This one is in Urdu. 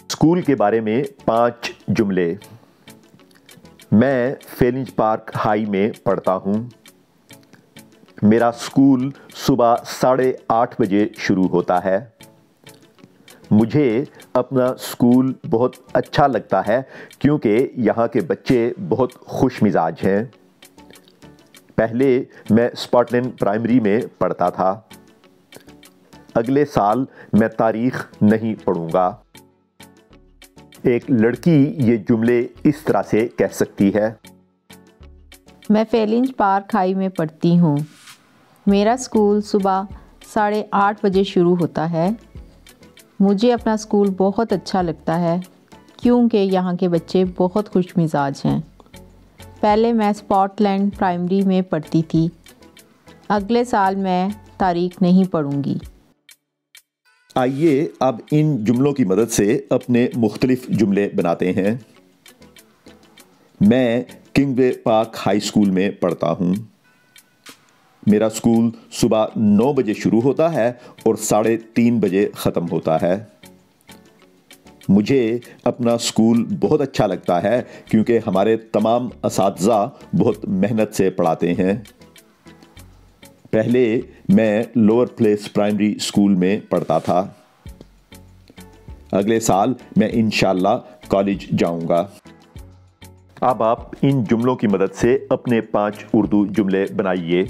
اسکول کے بارے میں 5 جملے۔ میں فیلنج پارک ہائی میں پڑھتا ہوں۔ میرا اسکول صبح 8:30 بجے شروع ہوتا ہے۔ مجھے اپنا اسکول بہت اچھا لگتا ہے کیونکہ یہاں کے بچے بہت خوش مزاج ہیں۔ پہلے میں اسپاٹ لینڈ پرائمری میں پڑھتا تھا۔ اگلے سال میں تاریخ نہیں پڑھوں گا۔ ایک لڑکی یہ جملے اس طرح سے کہہ سکتی ہے۔ میں فیلنج پارک ہائی میں پڑھتی ہوں۔ میرا اسکول صبح 8:30 بجے شروع ہوتا ہے۔ مجھے اپنا اسکول بہت اچھا لگتا ہے کیونکہ یہاں کے بچے بہت خوش مزاج ہیں۔ پہلے میں اسپاٹ لینڈ پرائمری میں پڑھتی تھی۔ اگلے سال میں تاریخ نہیں پڑھوں گی۔ آئیے اب ان جملوں کی مدد سے اپنے مختلف جملے بناتے ہیں۔ میں کنگ وے پارک ہائی اسکول میں پڑھتا ہوں۔ میرا اسکول صبح 9 بجے شروع ہوتا ہے اور 3:30 بجے ختم ہوتا ہے۔ مجھے اپنا اسکول بہت اچھا لگتا ہے کیونکہ ہمارے تمام اساتذہ بہت محنت سے پڑھاتے ہیں۔ پہلے میں لوور پلیس پرائمری اسکول میں پڑھتا تھا۔ اگلے سال میں انشاءاللہ کالج جاؤں گا۔ اب آپ ان جملوں کی مدد سے اپنے 5 اردو جملے بنائیے۔